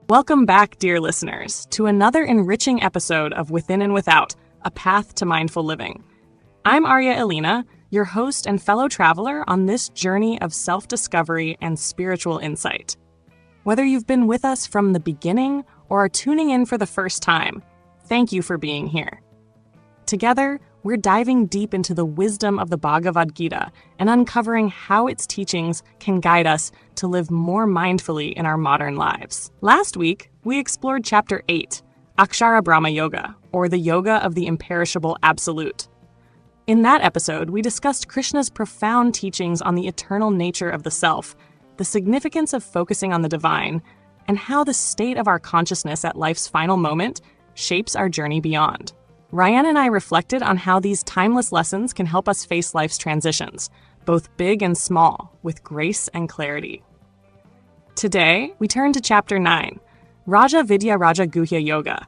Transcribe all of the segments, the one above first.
Welcome back, dear listeners, to another enriching episode of Within and Without, A Path to Mindful Living. I'm Arya Elina, your host and fellow traveler on this journey of self-discovery and spiritual insight. Whether you've been with us from the beginning or are tuning in for the first time, thank you for being here. Together, we're diving deep into the wisdom of the Bhagavad Gita and uncovering how its teachings can guide us to live more mindfully in our modern lives. Last week, we explored Chapter 8, Akshara Brahma Yoga, or the Yoga of the Imperishable Absolute. In that episode, we discussed Krishna's profound teachings on the eternal nature of the self, the significance of focusing on the divine, and how the state of our consciousness at life's final moment shapes our journey beyond. Rayan and I reflected on how these timeless lessons can help us face life's transitions, both big and small, with grace and clarity. Today, we turn to Chapter 9, Raja Vidya Raja Guhya Yoga,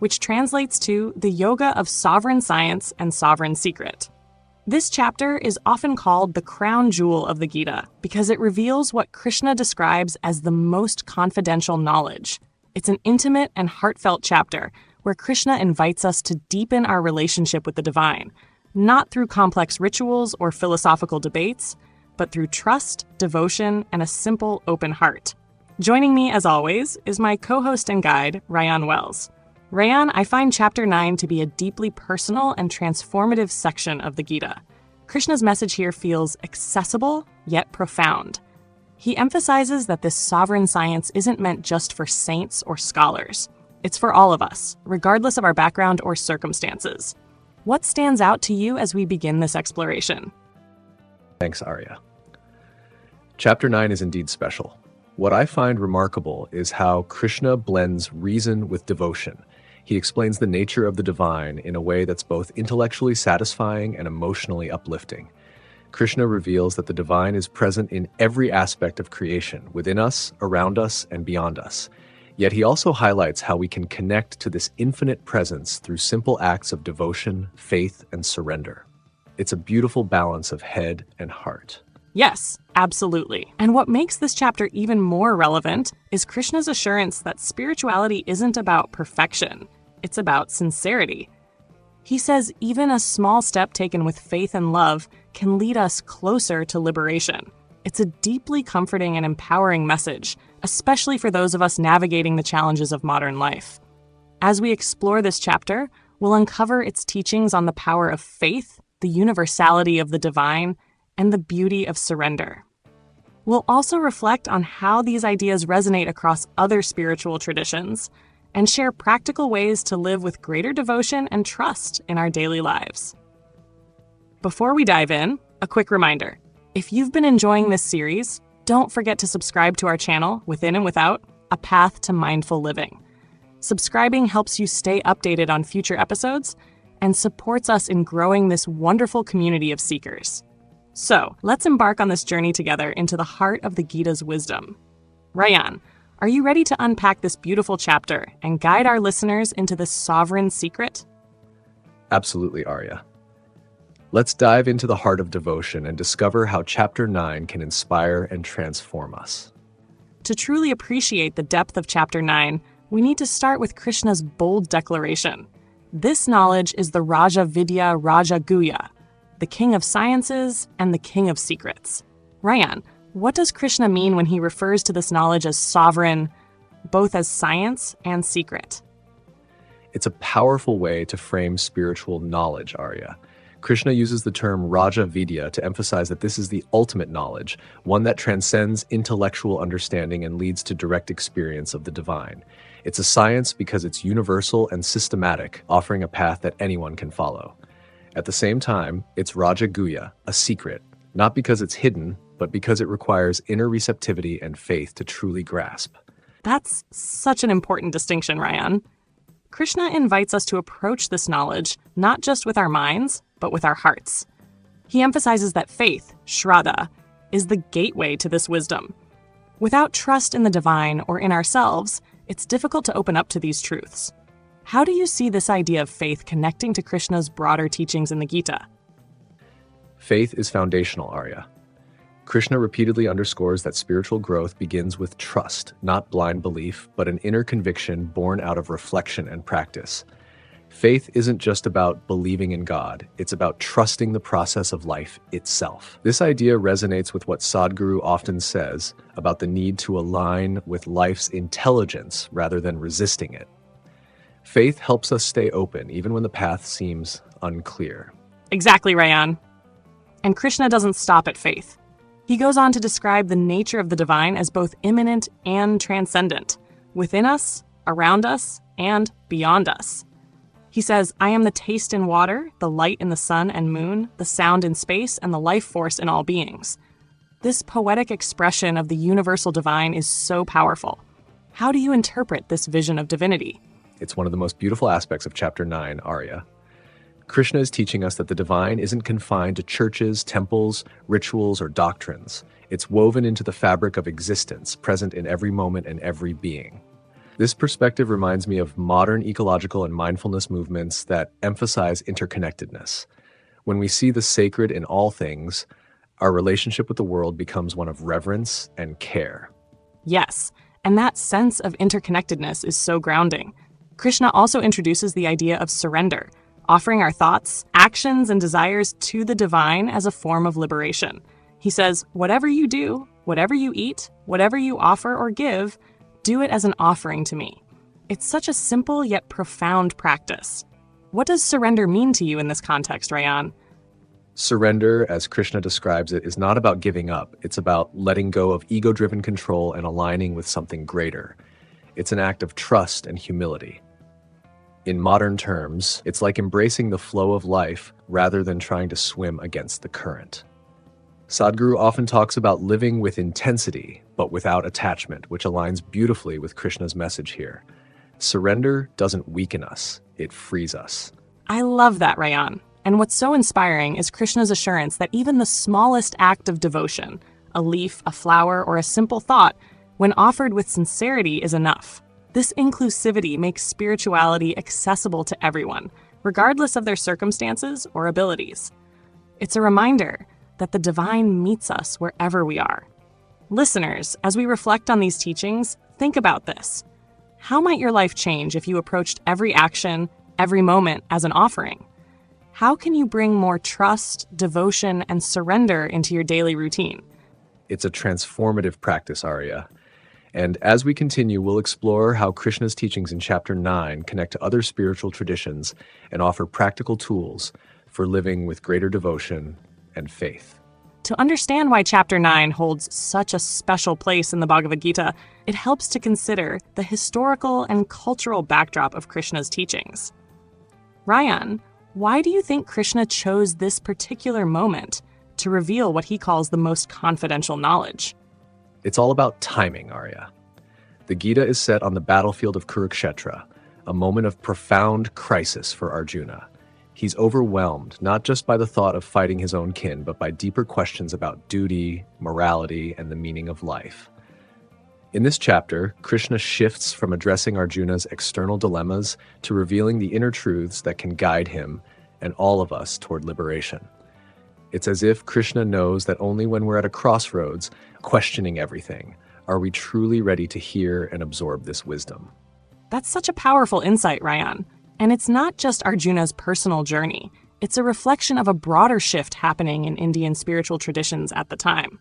which translates to the Yoga of Sovereign Science and Sovereign Secret. This chapter is often called the crown jewel of the Gita because it reveals what Krishna describes as the most confidential knowledge. It's an intimate and heartfelt chapter where Krishna invites us to deepen our relationship with the divine, not through complex rituals or philosophical debates, but through trust, devotion, and a simple, open heart. Joining me, as always, is my co-host and guide, Rayan Wells. Rayan, I find Chapter 9 to be a deeply personal and transformative section of the Gita. Krishna's message here feels accessible, yet profound. He emphasizes that this sovereign science isn't meant just for saints or scholars. It's for all of us, regardless of our background or circumstances. What stands out to you as we begin this exploration? Thanks, Arya. Chapter 9 is indeed special. What I find remarkable is how Krishna blends reason with devotion. He explains the nature of the divine in a way that's both intellectually satisfying and emotionally uplifting. Krishna reveals that the divine is present in every aspect of creation, within us, around us, and beyond us. Yet he also highlights how we can connect to this infinite presence through simple acts of devotion, faith, and surrender. It's a beautiful balance of head and heart. Yes, absolutely. And what makes this chapter even more relevant is Krishna's assurance that spirituality isn't about perfection. It's about sincerity. He says even a small step taken with faith and love can lead us closer to liberation. It's a deeply comforting and empowering message, especially for those of us navigating the challenges of modern life. As we explore this chapter, we'll uncover its teachings on the power of faith, the universality of the divine, and the beauty of surrender. We'll also reflect on how these ideas resonate across other spiritual traditions and share practical ways to live with greater devotion and trust in our daily lives. Before we dive in, a quick reminder. If you've been enjoying this series, don't forget to subscribe to our channel, Within and Without, A Path to Mindful Living. Subscribing helps you stay updated on future episodes and supports us in growing this wonderful community of seekers. So, let's embark on this journey together into the heart of the Gita's wisdom. Rayan, are you ready to unpack this beautiful chapter and guide our listeners into this sovereign secret? Absolutely, Arya. Let's dive into the heart of devotion and discover how Chapter 9 can inspire and transform us. To truly appreciate the depth of Chapter 9, we need to start with Krishna's bold declaration. This knowledge is the Raja Vidya Raja Guhya, the king of sciences and the king of secrets. Rayan, what does Krishna mean when he refers to this knowledge as sovereign, both as science and secret? It's a powerful way to frame spiritual knowledge, Arya. Krishna uses the term Raja Vidya to emphasize that this is the ultimate knowledge, one that transcends intellectual understanding and leads to direct experience of the divine. It's a science because it's universal and systematic, offering a path that anyone can follow. At the same time, it's Raja Guhya, a secret, not because it's hidden, but because it requires inner receptivity and faith to truly grasp. That's such an important distinction, Rayan. Krishna invites us to approach this knowledge not just with our minds, but with our hearts. He emphasizes that faith, Shraddha, is the gateway to this wisdom. Without trust in the divine or in ourselves, it's difficult to open up to these truths. How do you see this idea of faith connecting to Krishna's broader teachings in the Gita? Faith is foundational, Arya. Krishna repeatedly underscores that spiritual growth begins with trust, not blind belief, but an inner conviction born out of reflection and practice. Faith isn't just about believing in God, it's about trusting the process of life itself. This idea resonates with what Sadhguru often says about the need to align with life's intelligence rather than resisting it. Faith helps us stay open even when the path seems unclear. Exactly, Rayan. And Krishna doesn't stop at faith. He goes on to describe the nature of the divine as both immanent and transcendent, within us, around us, and beyond us. He says, "I am the taste in water, the light in the sun and moon, the sound in space, and the life force in all beings." This poetic expression of the universal divine is so powerful. How do you interpret this vision of divinity? It's one of the most beautiful aspects of Chapter 9, Arya. Krishna is teaching us that the divine isn't confined to churches, temples, rituals, or doctrines. It's woven into the fabric of existence, present in every moment and every being. This perspective reminds me of modern ecological and mindfulness movements that emphasize interconnectedness. When we see the sacred in all things, our relationship with the world becomes one of reverence and care. Yes, and that sense of interconnectedness is so grounding. Krishna also introduces the idea of surrender, offering our thoughts, actions, and desires to the divine as a form of liberation. He says, "Whatever you do, whatever you eat, whatever you offer or give, do it as an offering to me." It's such a simple yet profound practice. What does surrender mean to you in this context, Rayan? Surrender, as Krishna describes it, is not about giving up. It's about letting go of ego-driven control and aligning with something greater. It's an act of trust and humility. In modern terms, it's like embracing the flow of life rather than trying to swim against the current. Sadhguru often talks about living with intensity, but without attachment, which aligns beautifully with Krishna's message here. Surrender doesn't weaken us, it frees us. I love that, Rayan. And what's so inspiring is Krishna's assurance that even the smallest act of devotion, a leaf, a flower, or a simple thought, when offered with sincerity, is enough. This inclusivity makes spirituality accessible to everyone, regardless of their circumstances or abilities. It's a reminder that the divine meets us wherever we are. Listeners, as we reflect on these teachings, think about this. How might your life change if you approached every action, every moment as an offering? How can you bring more trust, devotion, and surrender into your daily routine? It's a transformative practice, Arya. And as we continue, we'll explore how Krishna's teachings in Chapter 9 connect to other spiritual traditions and offer practical tools for living with greater devotion and faith. To understand why Chapter 9 holds such a special place in the Bhagavad Gita, it helps to consider the historical and cultural backdrop of Krishna's teachings. Rayan, why do you think Krishna chose this particular moment to reveal what he calls the most confidential knowledge? It's all about timing, Arya. The Gita is set on the battlefield of Kurukshetra, a moment of profound crisis for Arjuna. He's overwhelmed, not just by the thought of fighting his own kin, but by deeper questions about duty, morality, and the meaning of life. In this chapter, Krishna shifts from addressing Arjuna's external dilemmas to revealing the inner truths that can guide him and all of us toward liberation. It's as if Krishna knows that only when we're at a crossroads, questioning everything, are we truly ready to hear and absorb this wisdom. That's such a powerful insight, Rayan. And it's not just Arjuna's personal journey. It's a reflection of a broader shift happening in Indian spiritual traditions at the time.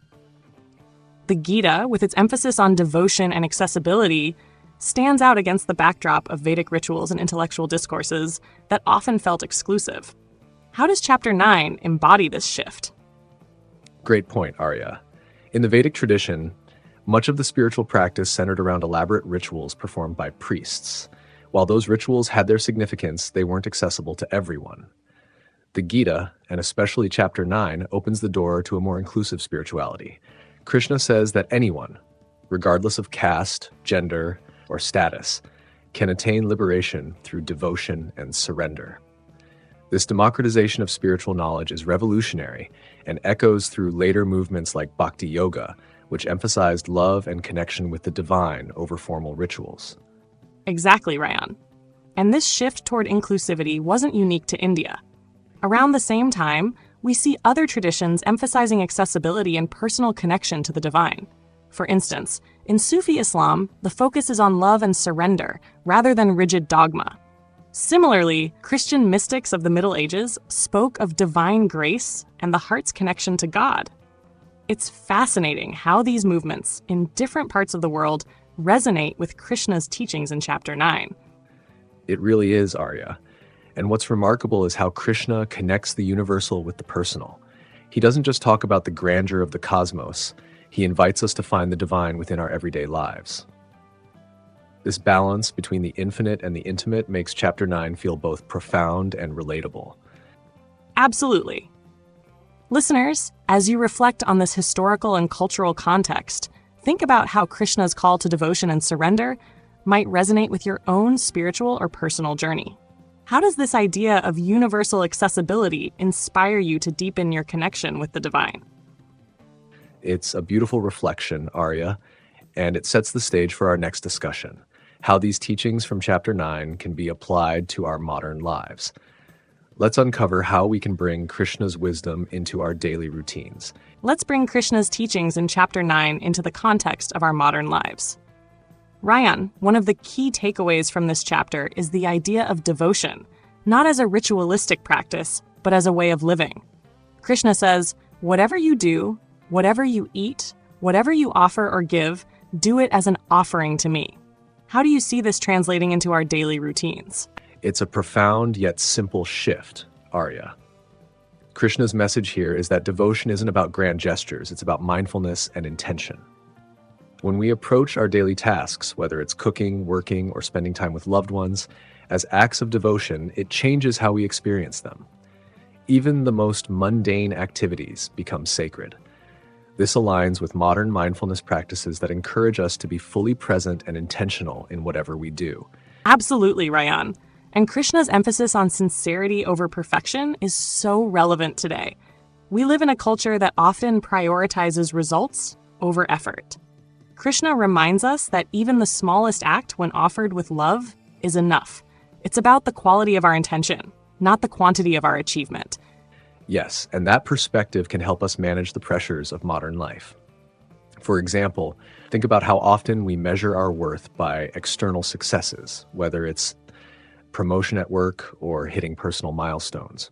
The Gita, with its emphasis on devotion and accessibility, stands out against the backdrop of Vedic rituals and intellectual discourses that often felt exclusive. How does Chapter 9 embody this shift? Great point, Arya. In the Vedic tradition, much of the spiritual practice centered around elaborate rituals performed by priests. While those rituals had their significance, they weren't accessible to everyone. The Gita, and especially Chapter 9, opens the door to a more inclusive spirituality. Krishna says that anyone, regardless of caste, gender, or status, can attain liberation through devotion and surrender. This democratization of spiritual knowledge is revolutionary and echoes through later movements like Bhakti Yoga, which emphasized love and connection with the divine over formal rituals. Exactly, Rayan. And this shift toward inclusivity wasn't unique to India. Around the same time, we see other traditions emphasizing accessibility and personal connection to the divine. For instance, in Sufi Islam, the focus is on love and surrender rather than rigid dogma. Similarly, Christian mystics of the Middle Ages spoke of divine grace and the heart's connection to God. It's fascinating how these movements in different parts of the world resonate with Krishna's teachings in Chapter 9. It really is, Arya. And what's remarkable is how Krishna connects the universal with the personal. He doesn't just talk about the grandeur of the cosmos, he invites us to find the divine within our everyday lives. This balance between the infinite and the intimate makes Chapter 9 feel both profound and relatable. Absolutely. Listeners, as you reflect on this historical and cultural context, think about how Krishna's call to devotion and surrender might resonate with your own spiritual or personal journey. How does this idea of universal accessibility inspire you to deepen your connection with the divine? It's a beautiful reflection, Arya, and it sets the stage for our next discussion, how these teachings from Chapter 9 can be applied to our modern lives. Let's uncover how we can bring Krishna's wisdom into our daily routines. Let's bring Krishna's teachings in Chapter 9 into the context of our modern lives. Rayan, one of the key takeaways from this chapter is the idea of devotion, not as a ritualistic practice, but as a way of living. Krishna says, whatever you do, whatever you eat, whatever you offer or give, do it as an offering to me. How do you see this translating into our daily routines? It's a profound yet simple shift, Arya. Krishna's message here is that devotion isn't about grand gestures, it's about mindfulness and intention. When we approach our daily tasks, whether it's cooking, working, or spending time with loved ones, as acts of devotion, it changes how we experience them. Even the most mundane activities become sacred. This aligns with modern mindfulness practices that encourage us to be fully present and intentional in whatever we do. Absolutely, Rayan. And Krishna's emphasis on sincerity over perfection is so relevant today. We live in a culture that often prioritizes results over effort. Krishna reminds us that even the smallest act, when offered with love, is enough. It's about the quality of our intention, not the quantity of our achievement. Yes, and that perspective can help us manage the pressures of modern life. For example, think about how often we measure our worth by external successes, whether it's promotion at work or hitting personal milestones.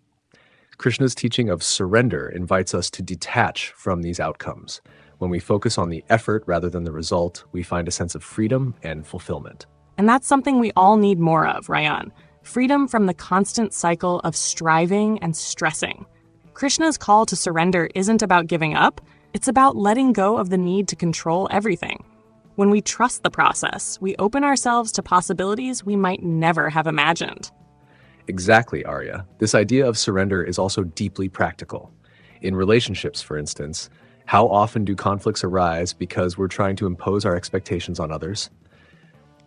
Krishna's teaching of surrender invites us to detach from these outcomes. When we focus on the effort rather than the result, we find a sense of freedom and fulfillment. And that's something we all need more of, Rayan. Freedom from the constant cycle of striving and stressing. Krishna's call to surrender isn't about giving up, it's about letting go of the need to control everything. When we trust the process, we open ourselves to possibilities we might never have imagined. Exactly, Arya. This idea of surrender is also deeply practical. In relationships, for instance, how often do conflicts arise because we're trying to impose our expectations on others?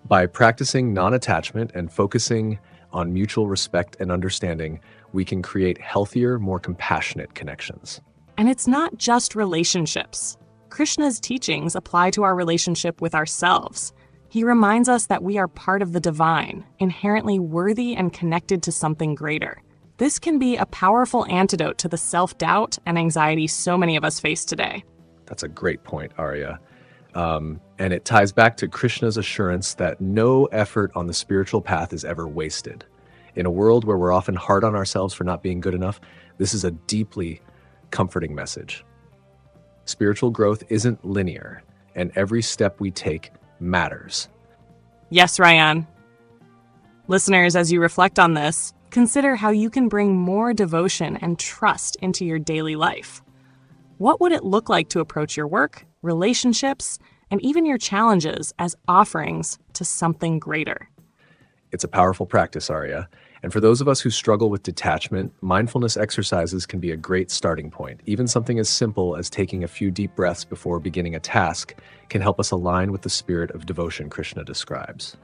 By practicing non-attachment and focusing on mutual respect and understanding, we can create healthier, more compassionate connections. And it's not just relationships. Krishna's teachings apply to our relationship with ourselves. He reminds us that we are part of the divine, inherently worthy and connected to something greater. This can be a powerful antidote to the self-doubt and anxiety so many of us face today. That's a great point, Arya. And it ties back to Krishna's assurance that no effort on the spiritual path is ever wasted. In a world where we're often hard on ourselves for not being good enough, this is a deeply comforting message. Spiritual growth isn't linear, and every step we take matters. Yes, Rayan. Listeners, as you reflect on this, consider how you can bring more devotion and trust into your daily life. What would it look like to approach your work, relationships, and even your challenges as offerings to something greater? It's a powerful practice, Arya. And for those of us who struggle with detachment, mindfulness exercises can be a great starting point. Even something as simple as taking a few deep breaths before beginning a task can help us align with the spirit of devotion Krishna describes.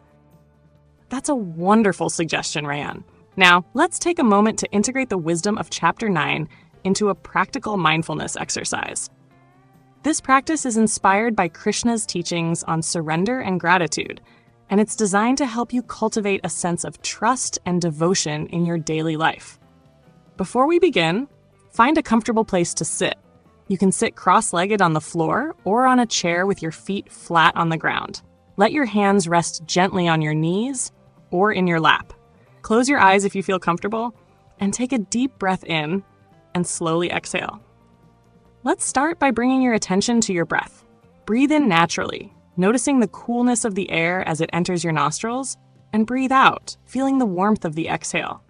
That's a wonderful suggestion, Rayan. Now, let's take a moment to integrate the wisdom of Chapter 9 into a practical mindfulness exercise. This practice is inspired by Krishna's teachings on surrender and gratitude, and it's designed to help you cultivate a sense of trust and devotion in your daily life. Before we begin, Find a comfortable place to sit. You can sit cross-legged on the floor or on a chair with your feet flat on the ground. Let your hands rest gently on your knees or in your lap. Close your eyes if you feel comfortable, and take a deep breath in and slowly exhale. Let's start by bringing your attention to your breath. Breathe in naturally, noticing the coolness of the air as it enters your nostrils, and breathe out, feeling the warmth of the exhale.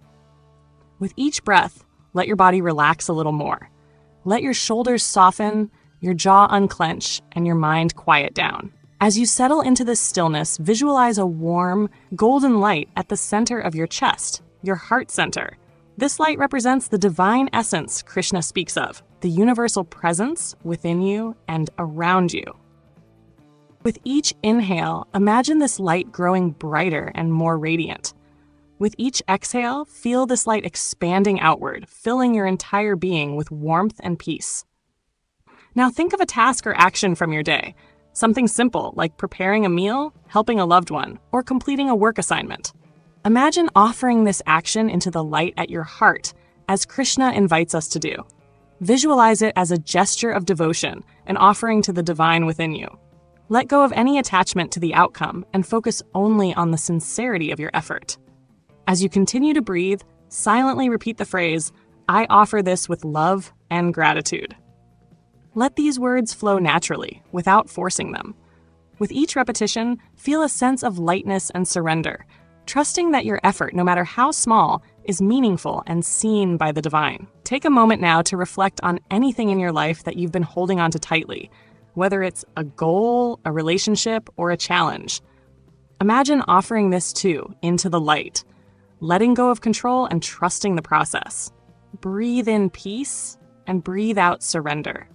With each breath, let your body relax a little more. Let your shoulders soften, your jaw unclench, and your mind quiet down. As you settle into this stillness, visualize a warm, golden light at the center of your chest, your heart center. This light represents the divine essence Krishna speaks of, the universal presence within you and around you. With each inhale, imagine this light growing brighter and more radiant. With each exhale, feel this light expanding outward, filling your entire being with warmth and peace. Now think of a task or action from your day. Something simple like preparing a meal, helping a loved one, or completing a work assignment. Imagine offering this action into the light at your heart, as Krishna invites us to do. Visualize it as a gesture of devotion, an offering to the divine within you. Let go of any attachment to the outcome and focus only on the sincerity of your effort. As you continue to breathe, silently repeat the phrase, "I offer this with love and gratitude." Let these words flow naturally, without forcing them. With each repetition, feel a sense of lightness and surrender, trusting that your effort, no matter how small, is meaningful and seen by the divine. Take a moment now to reflect on anything in your life that you've been holding on to tightly, whether it's a goal, a relationship, or a challenge. Imagine offering this too into the light, letting go of control and trusting the process. Breathe in peace and breathe out surrender.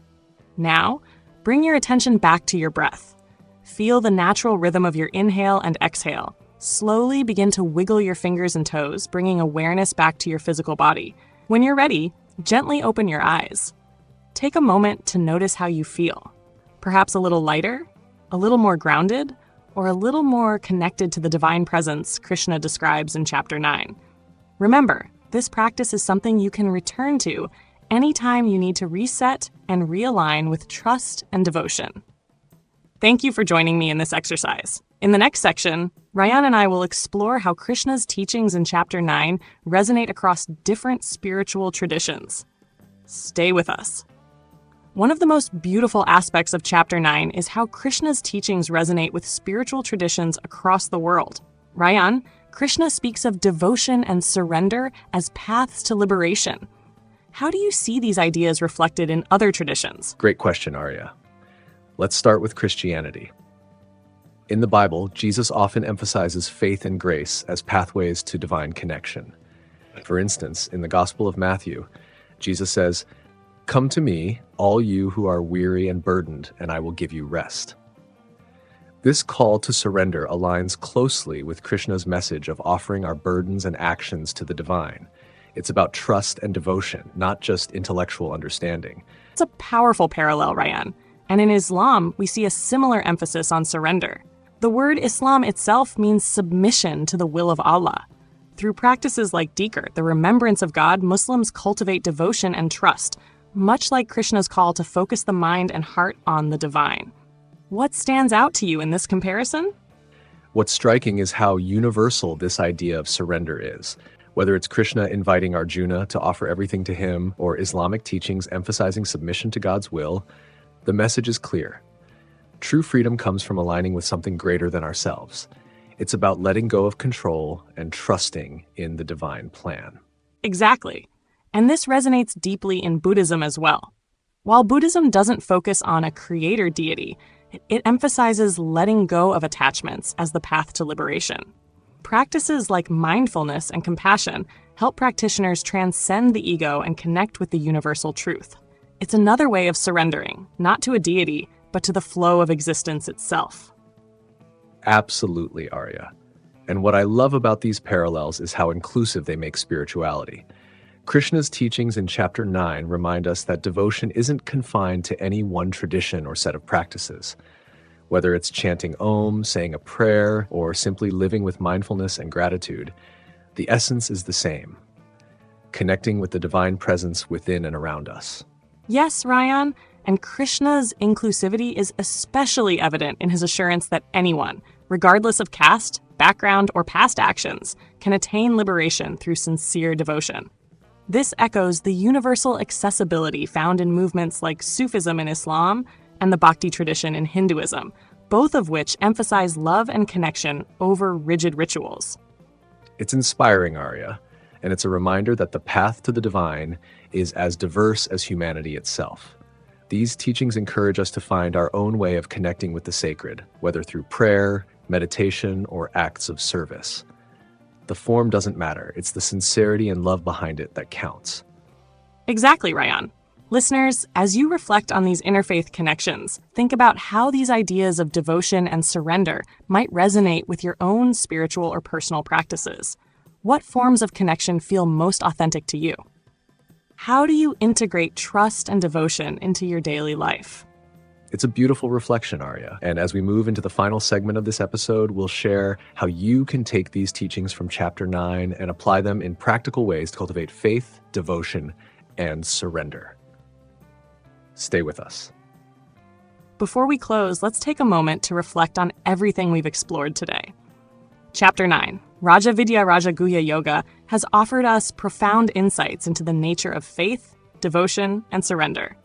Now, bring your attention back to your breath. Feel the natural rhythm of your inhale and exhale. Slowly begin to wiggle your fingers and toes, bringing awareness back to your physical body. When you're ready, gently open your eyes. Take a moment to notice how you feel. Perhaps a little lighter, a little more grounded, or a little more connected to the divine presence Krishna describes in Chapter 9. Remember, this practice is something you can return to anytime you need to reset and realign with trust and devotion. Thank you for joining me in this exercise. In the next section, Rayan and I will explore how Krishna's teachings in Chapter 9 resonate across different spiritual traditions. Stay with us. One of the most beautiful aspects of Chapter 9 is how Krishna's teachings resonate with spiritual traditions across the world. Rayan, Krishna speaks of devotion and surrender as paths to liberation. How do you see these ideas reflected in other traditions? Great question, Arya. Let's start with Christianity. In the Bible, Jesus often emphasizes faith and grace as pathways to divine connection. For instance, in the Gospel of Matthew, Jesus says, "Come to me, all you who are weary and burdened, and I will give you rest." This call to surrender aligns closely with Krishna's message of offering our burdens and actions to the divine. It's about trust and devotion, not just intellectual understanding. It's a powerful parallel, Rayan. And in Islam, we see a similar emphasis on surrender. The word Islam itself means submission to the will of Allah. Through practices like dhikr, the remembrance of God, Muslims cultivate devotion and trust, much like Krishna's call to focus the mind and heart on the divine. What stands out to you in this comparison? What's striking is how universal this idea of surrender is. Whether it's Krishna inviting Arjuna to offer everything to him or Islamic teachings emphasizing submission to God's will, the message is clear. True freedom comes from aligning with something greater than ourselves. It's about letting go of control and trusting in the divine plan. Exactly. And this resonates deeply in Buddhism as well. While Buddhism doesn't focus on a creator deity, it emphasizes letting go of attachments as the path to liberation. Practices like mindfulness and compassion help practitioners transcend the ego and connect with the universal truth. It's another way of surrendering, not to a deity, but to the flow of existence itself. Absolutely, Arya. And what I love about these parallels is how inclusive they make spirituality. Krishna's teachings in Chapter 9 remind us that devotion isn't confined to any one tradition or set of practices. Whether it's chanting Om, saying a prayer, or simply living with mindfulness and gratitude, the essence is the same. connecting with the divine presence within and around us. Yes, Rayan, and Krishna's inclusivity is especially evident in his assurance that anyone, regardless of caste, background, or past actions, can attain liberation through sincere devotion. This echoes the universal accessibility found in movements like Sufism in Islam and the Bhakti tradition in Hinduism, both of which emphasize love and connection over rigid rituals. It's inspiring, Arya, and it's a reminder that the path to the divine is as diverse as humanity itself. These teachings encourage us to find our own way of connecting with the sacred, whether through prayer, meditation, or acts of service. The form doesn't matter. It's the sincerity and love behind it that counts. Exactly, Rayan. Listeners, as you reflect on these interfaith connections, think about how these ideas of devotion and surrender might resonate with your own spiritual or personal practices. What forms of connection feel most authentic to you? How do you integrate trust and devotion into your daily life? It's a beautiful reflection, Arya. And as we move into the final segment of this episode, we'll share how you can take these teachings from Chapter 9 and apply them in practical ways to cultivate faith, devotion, and surrender. Stay with us. Before we close, let's take a moment to reflect on everything we've explored today. Chapter 9, Raja Vidya Raja Guhya Yoga, has offered us profound insights into the nature of faith, devotion, and surrender.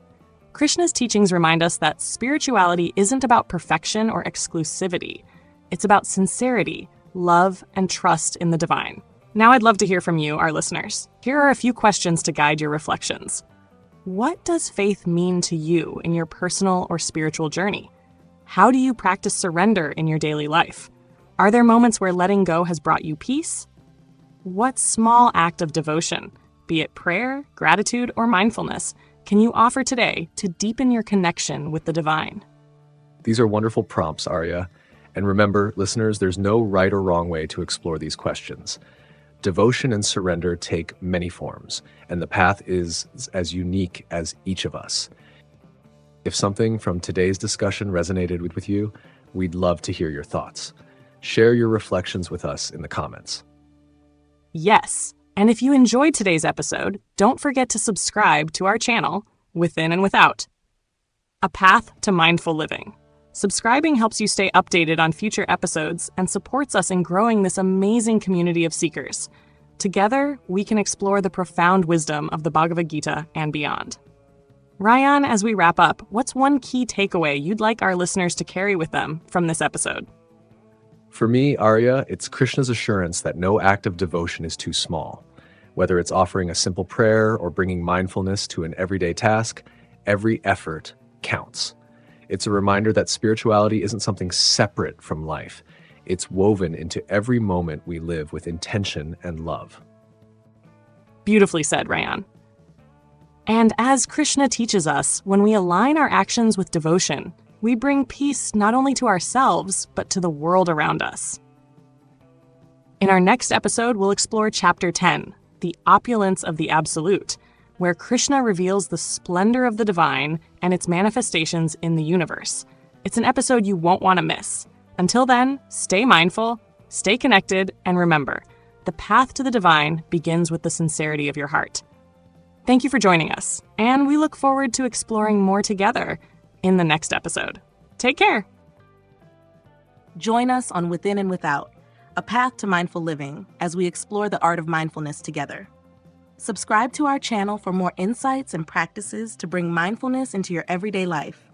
Krishna's teachings remind us that spirituality isn't about perfection or exclusivity. It's about sincerity, love, and trust in the divine. Now I'd love to hear from you, our listeners. Here are a few questions to guide your reflections. What does faith mean to you in your personal or spiritual journey? How do you practice surrender in your daily life? Are there moments where letting go has brought you peace? What small act of devotion, be it prayer, gratitude, or mindfulness, can you offer today to deepen your connection with the divine? These are wonderful prompts, Arya. And remember, listeners, there's no right or wrong way to explore these questions. Devotion and surrender take many forms, and the path is as unique as each of us. If something from today's discussion resonated with you, we'd love to hear your thoughts. Share your reflections with us in the comments. Yes. And if you enjoyed today's episode, don't forget to subscribe to our channel, Within and Without, A Path to Mindful Living. Subscribing helps you stay updated on future episodes and supports us in growing this amazing community of seekers. Together, we can explore the profound wisdom of the Bhagavad Gita and beyond. Rayan, as we wrap up, what's one key takeaway you'd like our listeners to carry with them from this episode? For me, Arya, it's Krishna's assurance that no act of devotion is too small. Whether it's offering a simple prayer or bringing mindfulness to an everyday task, every effort counts. It's a reminder that spirituality isn't something separate from life. It's woven into every moment we live with intention and love. Beautifully said, Rayan. And as Krishna teaches us, when we align our actions with devotion, we bring peace not only to ourselves, but to the world around us. In our next episode, we'll explore Chapter 10, The Opulence of the Absolute, where Krishna reveals the splendor of the divine and its manifestations in the universe. It's an episode you won't want to miss. Until then, stay mindful, stay connected, and remember, the path to the divine begins with the sincerity of your heart. Thank you for joining us, and we look forward to exploring more together in the next episode. Take care. Join us on Within and Without, A Path to Mindful Living, as we explore the art of mindfulness together. Subscribe to our channel for more insights and practices to bring mindfulness into your everyday life.